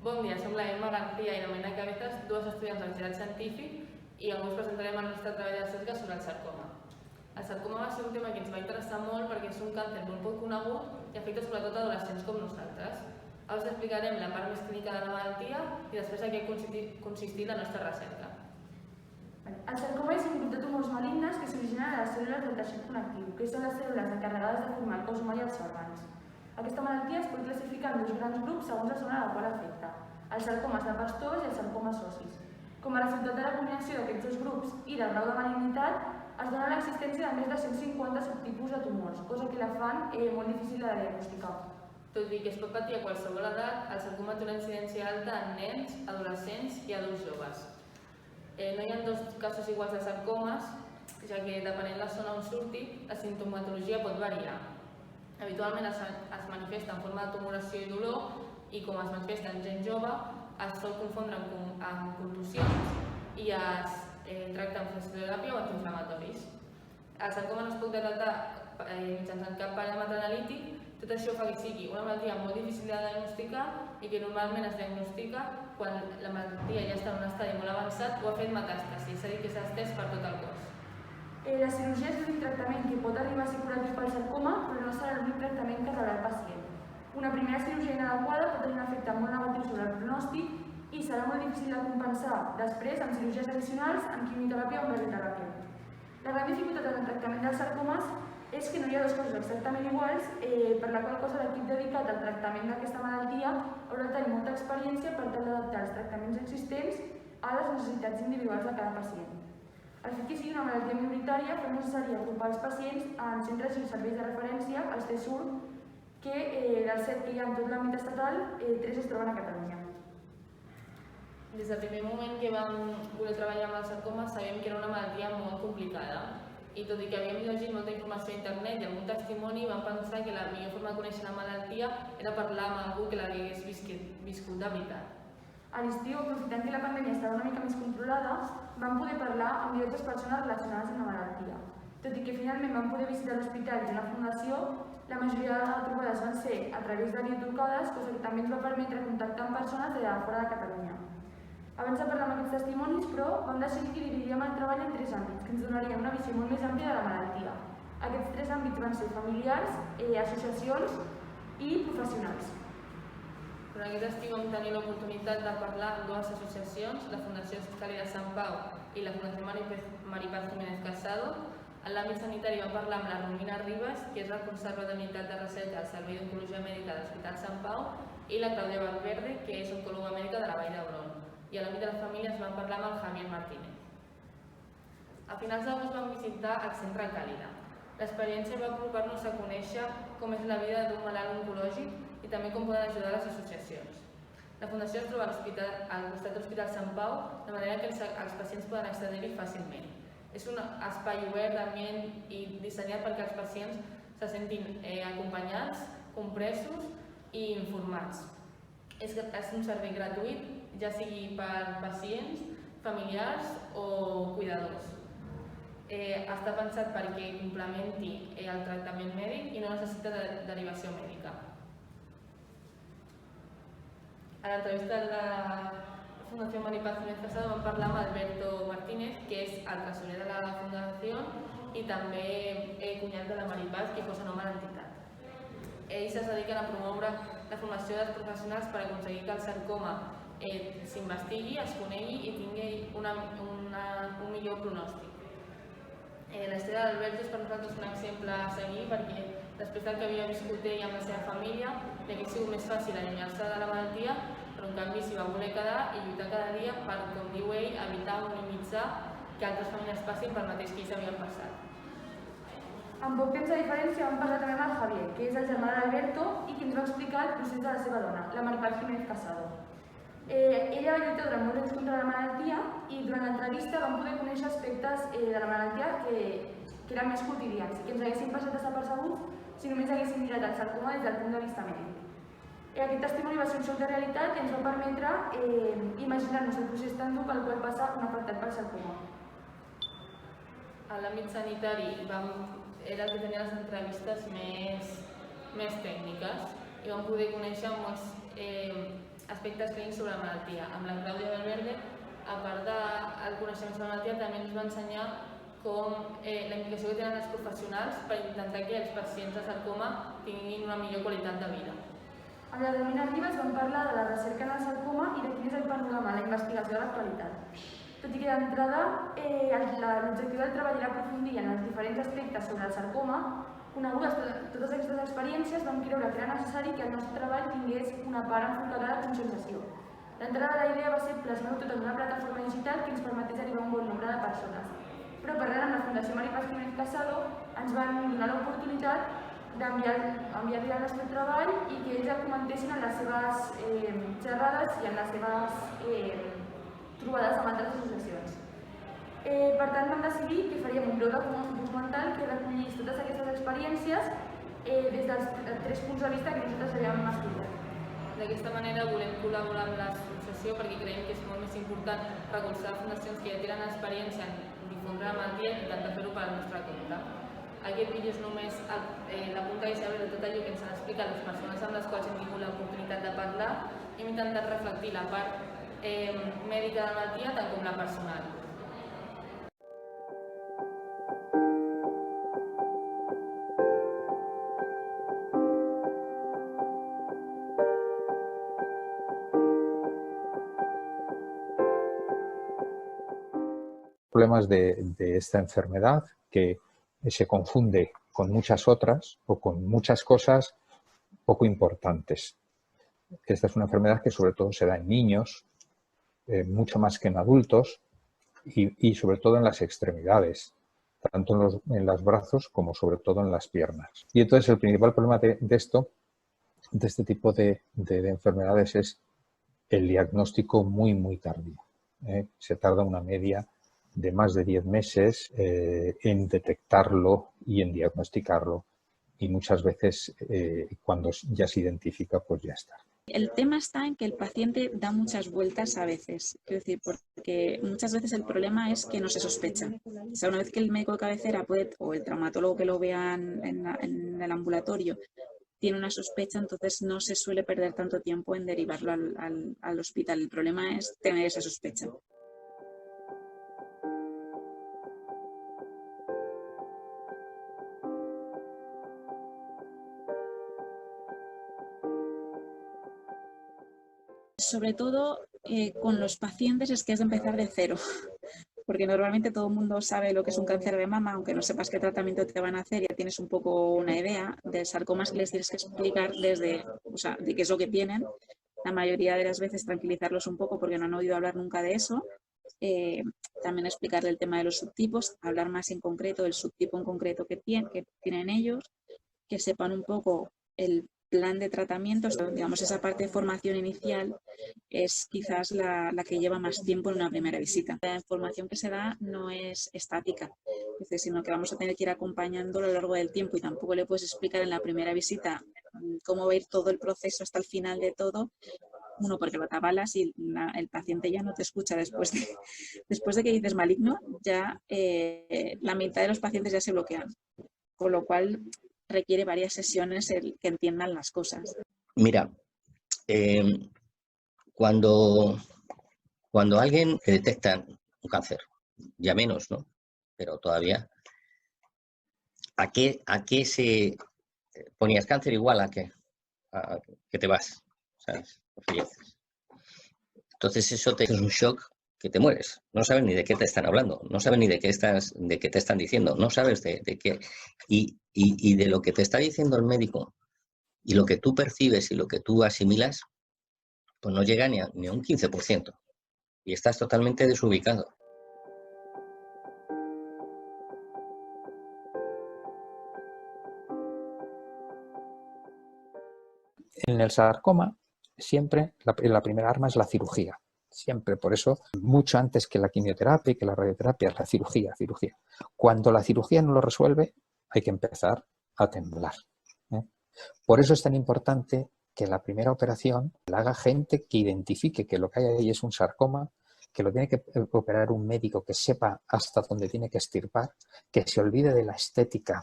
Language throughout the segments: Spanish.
Bon dia, som la Emma García i la Marina Cabezas, dues estudiants d'Auxiliar Científic, i avui us presentarem el nostre treball de recerca sobre el sarcoma. El sarcoma va ser un tema que ens va interessar molt perquè és un càncer molt poc conegut i afecta sobretot adolescents com nosaltres. Ara us explicarem la part més clínica de la malaltia i després en què consistit la nostra recerca. El sarcoma és un grup de tumors malignes que s'originen a les cèl·lules del teixit connectiu, que són les cèl·lules encarregades de formar el cos humà i els òrgans. Aquesta malaltia es pot classificar en dos grans grups segons la zona a la qual afecta, els sarcomes de pastors i els sarcomes ossis. Com a resultat de la combinació d'aquests dos grups i del grau de malignitat, es dona l'existència de més de 150 subtipus de tumors, cosa que la fan molt difícil de diagnosticar. Tot i que es pot patir a qualsevol edat, el sarcoma té una incidència alta en nens, adolescents i adults joves. No hi ha dos casos iguals de sarcomes, ja que depenent de la zona on surti, la simptomatologia pot variar. Habitualment es manifesta en forma de tumoració i dolor i com es manifesta en gent jove, es sol confondre amb contusions i es tracta amb fisioteràpia o antiinflamatoris. El sarcoma no es pot detectar mitjançant cap paràmetre analític, tot això fa que sigui una malaltia molt difícil de diagnosticar i que normalment es diagnostica quan la malaltia ja està en un estadi molt avançat o ha fet metàstasi, és a dir, que s'ha estès per tot el cos. La cirurgia és l'únic tractament que pot arribar a ser curatiu pel sarcoma, però no serà l'únic tractament que rebrà el pacient. Una primera cirurgia inadequada pot tenir un efecte molt negatiu sobre el pronòstic i serà molt difícil de compensar després amb cirurgies addicionals, amb quimioteràpia o amb radioteràpia. La gran dificultat en el tractament dels sarcomes és que no hi ha dos casos exactament iguals, per la qual cosa l'equip dedicat al tractament d'aquesta malaltia haurà de tenir molta experiència per tal d'adaptar els tractaments existents a les necessitats individuals de cada pacient. El fet que sigui una malaltia minoritària fa necessari agrupar els pacients en centres i serveis de referència, els CSUR, que dels 7 que hi ha en tot l'àmbit estatal, 3 es troben a Catalunya. Des del primer moment que vam voler treballar amb el sarcoma sabíem que era una malaltia molt complicada i tot i que havíem llegit molta informació a internet i algun testimoni vam pensar que la millor forma de conèixer la malaltia era parlar amb algú que l'hagués viscut de veritat. A l'estiu, aprofitant que la pandèmia estava una mica més controlada, vam poder parlar amb diverses persones relacionades amb la malaltia. Tot i que finalment vam poder visitar l'hospital i una fundació, la majoria de trobades van ser a través de videotrucades, cosa que també ens va permetre contactar amb persones de fora de Catalunya. Abans de parlar amb aquests testimonis, però, vam decidir que dividiríem el treball en 3 àmbits, que ens donarien una visió molt més àmplia de la malaltia. Aquests 3 àmbits van ser familiars, associacions i professionals. Però aquest estiu vam tenir l'oportunitat de parlar amb 2 associacions, la Fundació Escali de Sant Pau i la Fundació Maripaz Jiménez Casado. En l'àmbit sanitari vam parlar amb la Romina Ribas, que és responsable d'unitat de recerca del Servei d'Oncologia Mèdica de l'Hospital Sant Pau, i la Claudia Valverde, que és oncòloga mèdica de la Vall d'Hebron. I a l'àmbit de les famílies vam parlar amb el Javier Martínez. A finals d'agost vam visitar el Centre Càlida. L'experiència va apropar-nos a conèixer com és la vida d'un malalt oncològic i també com poden ajudar les associacions. La Fundació es troba al costat de l'Hospital Sant Pau, de manera que els pacients poden accedir-hi fàcilment. És un espai obert, ambient i dissenyat perquè els pacients se sentin acompanyats, compresos i informats. És un servei gratuït, ja sigui per pacients, familiars o cuidadors. Està pensat perquè complementi el tractament mèdic i no necessita derivació mèdica. A l'entrevista de la Fundació Maripaz Jiménez Casado vam parlar amb Alberto Martínez, que és el tresorer de la fundació i també cunyat de la Maripaz, que posa nom a l'entitat. Ells es dediquen a promoure la formació dels professionals per aconseguir que el sarcoma s'investigui, es conegui i tingui un millor pronòstic. La història d'Alberto és per nosaltres un exemple a seguir perquè després del que havia viscut ell amb la seva família li hauria sigut més fàcil allunyar-se de la malaltia, però en canvi s'hi va voler quedar i lluitar cada dia per, com diu ell, evitar o minimitzar que altres famílies passin pel mateix que ells havien passat. En poc temps de diferència vam parlar també amb el Javier, que és el germà d'Alberto i que ens va explicar el procés de la seva dona, la Maripaz Jiménez Casado. Ella va lluitar durant molt temps contra la malaltia i durant l'entrevista vam poder conèixer aspectes de la malaltia que eren més quotidians i que ens haguessin passat desapercebuts si només haguéssim mirat el sarcoma des del punt de vista mèdic. Aquest testimoni va ser un xoc de realitat i ens va permetre imaginar-nos el procés tan dur pel qual passa un afectat pel sarcoma. A l'àmbit sanitari era el que tenia les entrevistes més tècniques i vam poder conèixer molts aspectes clínics sobre la malaltia. Amb la Clàudia Valverde, a part del coneixement sobre la malaltia, també ens va ensenyar com la implicació que tenen els professionals per intentar que els pacients de sarcoma tinguin una millor qualitat de vida. Amb la Delmina Ribas vam parlar de la recerca en el sarcoma i de quin és el panorama en la investigació de l'actualitat. Tot i que d'entrada l'objectiu del treball era aprofundir en els diferents aspectes sobre el sarcoma, conegudes totes aquestes experiències, vam creure que era necessari que el nostre treball tingués una part enfocada a la conscienciació. D'entrada la idea va ser plasmar tot en una plataforma digital que ens permetés arribar a un bon nombre de persones. Però parlant amb la Fundació Maripaz Jiménez Casado ens van donar l'oportunitat d'enviar-li el nostre treball i que ells el comentessin en les seves xerrades i en les seves trobades amb altres associacions. Per tant, vam decidir que faríem un breu documental que recollís totes aquestes experiències des dels 3 punts de vista que nosaltres havíem estudiat. D'aquesta manera volem col·laborar amb l'associació perquè creiem que és molt més important recolzar fundacions que ja tenen experiència en difondre la malaltia i intentar fer-ho per al nostre compte. Aquest vídeo és només la punta iceberg de tot allò que ens han explicat les persones amb les quals hem tingut l'oportunitat de parlar. Hem intentat reflectir la part mèdica de la malaltia tant com la personal. Problemas de esta enfermedad que se confunde con muchas otras o con muchas cosas poco importantes. Esta es una enfermedad que sobre todo se da en niños, mucho más que en adultos y sobre todo en las extremidades, tanto en los brazos como sobre todo en las piernas. Y entonces el principal problema de este tipo de enfermedades es el diagnóstico muy tardío. Se tarda una media de más de 10 meses en detectarlo y en diagnosticarlo y muchas veces cuando ya se identifica pues ya está. El tema está en que el paciente da muchas vueltas a veces, quiero decir, porque muchas veces el problema es que no se sospecha. O sea, una vez que el médico de cabecera o el traumatólogo que lo vea en el ambulatorio tiene una sospecha, entonces no se suele perder tanto tiempo en derivarlo al hospital. El problema es tener esa sospecha. Sobre todo con los pacientes es que es de empezar de cero, porque normalmente todo el mundo sabe lo que es un cáncer de mama, aunque no sepas qué tratamiento te van a hacer, ya tienes un poco una idea. De sarcomas que les tienes que explicar de qué es lo que tienen. La mayoría de las veces tranquilizarlos un poco porque no han oído hablar nunca de eso. También explicarle el tema de los subtipos, hablar más en concreto del subtipo en concreto que tienen ellos, que sepan un poco el plan de tratamiento. Digamos, esa parte de formación inicial es quizás la que lleva más tiempo en una primera visita. La información que se da no es estática, sino que vamos a tener que ir acompañándolo a lo largo del tiempo y tampoco le puedes explicar en la primera visita cómo va a ir todo el proceso hasta el final de todo. Uno, porque lo tabalas y el paciente ya no te escucha después de que dices maligno, ya la mitad de los pacientes ya se bloquean, con lo cual requiere varias sesiones el que entiendan las cosas. Mira, cuando alguien le detecta un cáncer, ya menos, ¿no? Pero todavía, ¿a qué se ponías cáncer igual a que te vas? ¿Sabes? Falleces. Entonces eso es un shock que te mueres. No sabes ni de qué te están hablando, no sabes ni de qué te están diciendo, no sabes de qué. Y de lo que te está diciendo el médico y lo que tú percibes y lo que tú asimilas, pues no llega ni a un 15%. Y estás totalmente desubicado. En el sarcoma siempre la primera arma es la cirugía. Siempre, por eso, mucho antes que la quimioterapia y que la radioterapia, es la cirugía. Cuando la cirugía no lo resuelve, hay que empezar a temblar. Por eso es tan importante que la primera operación la haga gente que identifique que lo que hay ahí es un sarcoma, que lo tiene que operar un médico que sepa hasta dónde tiene que extirpar, que se olvide de la estética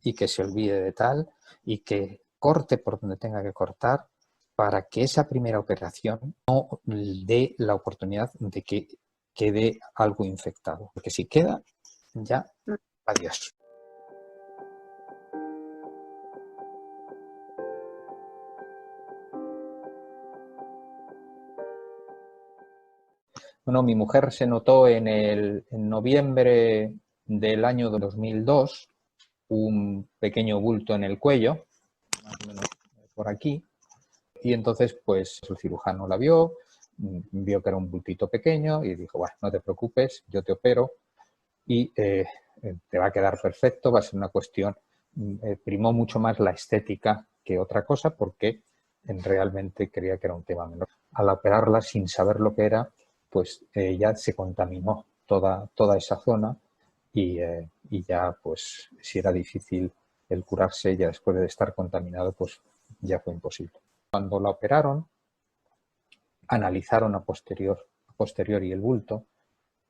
y que se olvide de tal y que corte por donde tenga que cortar para que esa primera operación no dé la oportunidad de que quede algo infectado. Porque si queda, ya, adiós. Bueno, mi mujer se notó en noviembre del año 2002 un pequeño bulto en el cuello, más o menos por aquí, y entonces pues el cirujano la vio que era un bultito pequeño y dijo, bueno, no te preocupes, yo te opero y te va a quedar perfecto, va a ser una cuestión, primó mucho más la estética que otra cosa porque realmente creía que era un tema menor. Al operarla sin saber lo que era, pues ya se contaminó toda esa zona y ya pues si era difícil el curarse, ya después de estar contaminado, pues ya fue imposible. Cuando la operaron, analizaron a posteriori el bulto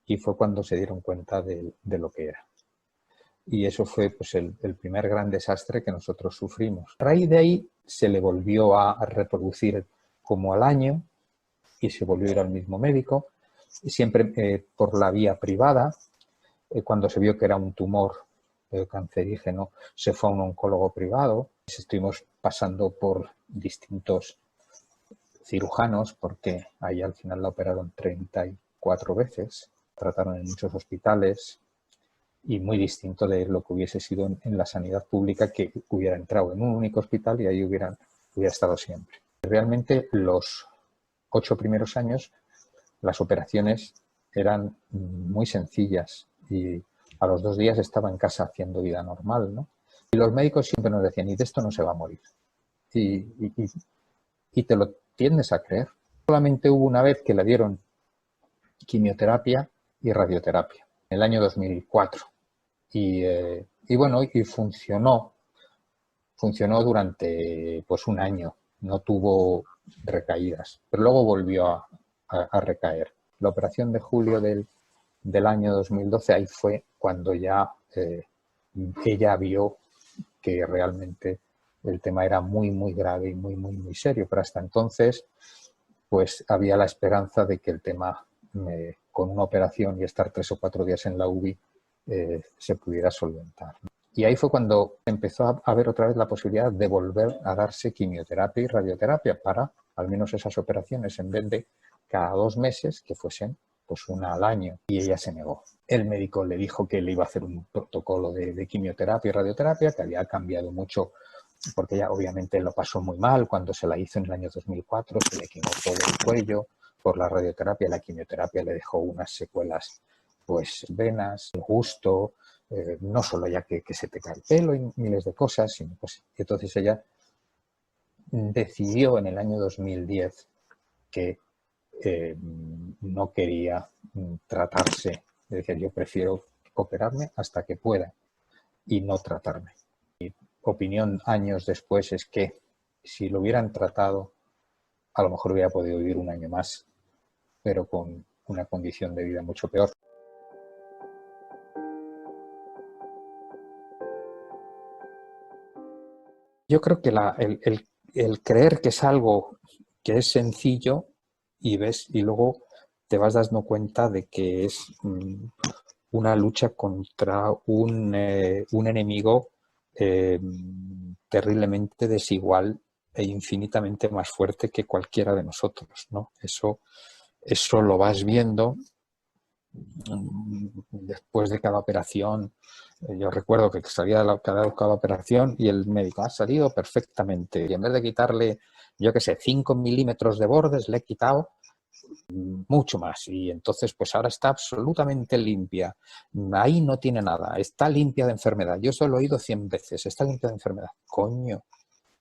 y fue cuando se dieron cuenta de lo que era. Y eso fue pues, el primer gran desastre que nosotros sufrimos. A raíz de ahí se le volvió a reproducir como al año y se volvió a ir al mismo médico, siempre por la vía privada. Cuando se vio que era un tumor cancerígeno, se fue a un oncólogo privado. Estuvimos pasando por distintos cirujanos porque ahí al final la operaron 34 veces. Trataron en muchos hospitales y muy distinto de lo que hubiese sido en la sanidad pública, que hubiera entrado en un único hospital y ahí hubiera estado siempre. Realmente los 8 primeros años las operaciones eran muy sencillas y a los 2 días estaba en casa haciendo vida normal, ¿no? Y los médicos siempre nos decían, y de esto no se va a morir. Y te lo tiendes a creer. Solamente hubo una vez que le dieron quimioterapia y radioterapia, en el año 2004. Y bueno, y funcionó durante pues un año, no tuvo recaídas, pero luego volvió a recaer. La operación de julio del año 2012, ahí fue cuando ya ella vio que realmente el tema era muy, muy grave y muy, muy, muy serio, pero hasta entonces pues había la esperanza de que el tema con una operación y estar 3 o 4 días en la UBI se pudiera solventar. Y ahí fue cuando empezó a haber otra vez la posibilidad de volver a darse quimioterapia y radioterapia para al menos esas operaciones, en vez de cada 2 meses, que fuesen pues una al año. Y ella se negó. El médico le dijo que le iba a hacer un protocolo de quimioterapia y radioterapia, que había cambiado mucho, porque ella obviamente lo pasó muy mal cuando se la hizo en el año 2004, se le quemó todo el cuello por la radioterapia. La quimioterapia le dejó unas secuelas, pues venas, el gusto, no solo ya que se te cae el pelo y miles de cosas, sino pues entonces ella decidió en el año 2010 que no quería tratarse, es decir, yo prefiero operarme hasta que pueda y no tratarme. Mi opinión años después es que si lo hubieran tratado, a lo mejor hubiera podido vivir un año más, pero con una condición de vida mucho peor. Yo creo que el creer que es algo que es sencillo y ves y luego te vas dando cuenta de que es una lucha contra un enemigo terriblemente desigual e infinitamente más fuerte que cualquiera de nosotros, ¿no? Eso lo vas viendo después de cada operación. Yo recuerdo que salía de cada operación y el médico ha salido perfectamente. Y en vez de quitarle, yo qué sé, 5 milímetros de bordes, le he quitado mucho más. Y entonces, pues ahora está absolutamente limpia. Ahí no tiene nada. Está limpia de enfermedad. Yo eso lo he oído 100 veces. Está limpia de enfermedad. Coño,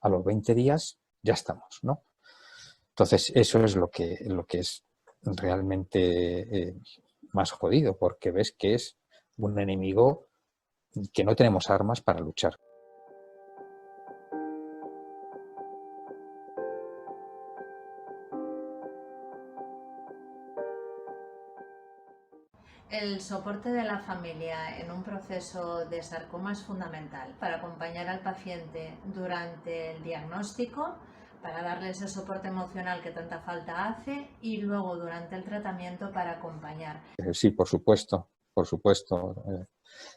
a los 20 días ya estamos, ¿no? Entonces, eso es lo que es realmente más jodido, porque ves que es un enemigo que no tenemos armas para luchar. El soporte de la familia en un proceso de sarcoma es fundamental para acompañar al paciente durante el diagnóstico, para darle ese soporte emocional que tanta falta hace y luego durante el tratamiento para acompañar. Sí, por supuesto, por supuesto.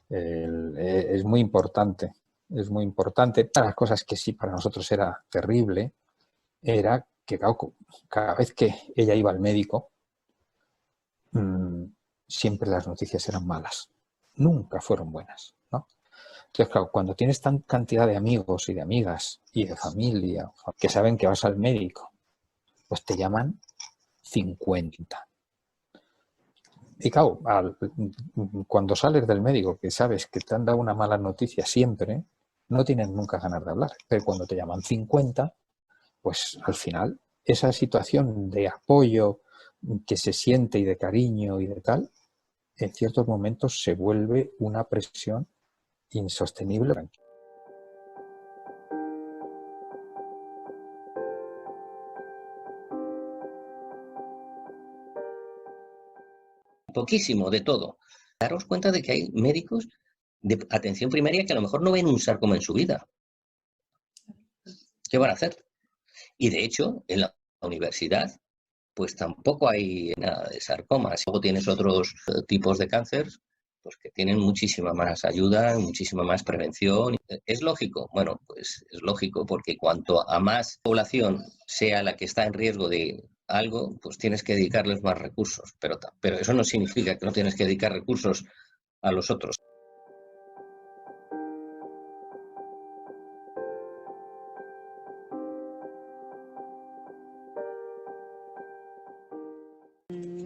Es muy importante. Es muy importante. Una de las cosas que sí para nosotros era terrible era que cada vez que ella iba al médico, siempre las noticias eran malas. Nunca fueron buenas, ¿no? Entonces, claro, cuando tienes tan cantidad de amigos y de amigas y de familia que saben que vas al médico, pues te llaman 50. Y claro, cuando sales del médico, que sabes que te han dado una mala noticia siempre, no tienen nunca ganas de hablar. Pero cuando te llaman 50, pues al final esa situación de apoyo que se siente y de cariño y de tal, en ciertos momentos se vuelve una presión insostenible. Poquísimo, de todo. Daros cuenta de que hay médicos de atención primaria que a lo mejor no ven un sarcoma en su vida. ¿Qué van a hacer? Y de hecho, en la universidad, pues tampoco hay nada de sarcomas. Luego tienes otros tipos de cáncer, pues que tienen muchísima más ayuda, muchísima más prevención. ¿Es lógico? Bueno, pues es lógico porque cuanto a más población sea la que está en riesgo de algo, pues tienes que dedicarles más recursos. Pero eso no significa que no tienes que dedicar recursos a los otros.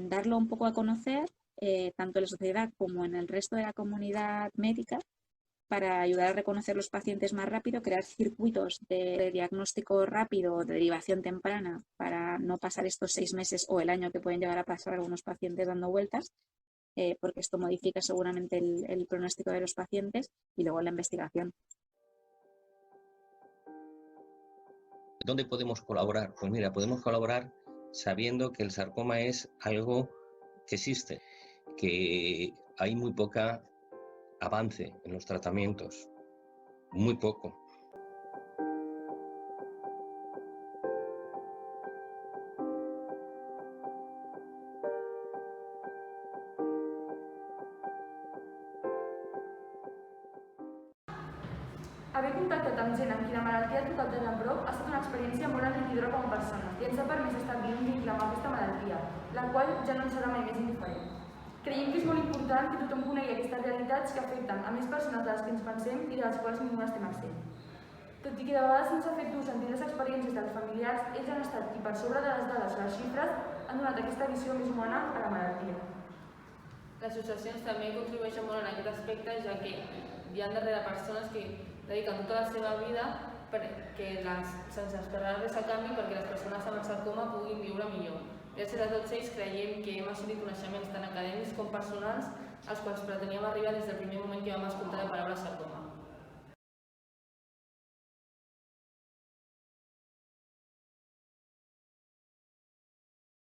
Darlo un poco a conocer, tanto en la sociedad como en el resto de la comunidad médica, para ayudar a reconocer los pacientes más rápido, crear circuitos de diagnóstico rápido, de derivación temprana, para no pasar estos 6 meses o el año que pueden llegar a pasar algunos pacientes dando vueltas, porque esto modifica seguramente el pronóstico de los pacientes, y luego la investigación. ¿Dónde podemos colaborar? Pues mira, podemos colaborar sabiendo que el sarcoma es algo que existe, que hay muy poca avance en los tratamientos, muy poco. Haver contactat amb gent amb qui la malaltia ha tocat de ben prop ha estat una experiència molt enriquidora com a persona i ens ha permès establir un vincle amb aquesta malaltia, la qual ja no ens serà mai més indiferent. Creiem que és molt important que tothom conegui aquestes realitats que afecten a més persones de les que ens pensem i de les quals ningú n'estem absent. Tot i que de vegades ens ha fet dur sentir les experiències dels familiars, ells han estat qui, per sobre de les dades o les xifres, han donat aquesta visió més humana a la malaltia. Les associacions també contribueixen molt en aquest aspecte, ja que hi ha darrere persones que dediquen tota la seva vida sense esperar res a canvi perquè les persones amb el sarcoma puguin viure millor. Gràcies a tots ells creiem que hem assolit coneixements tant acadèmics com personals als quals preteníem arribar des del primer moment que vam escoltar la paraula sarcoma.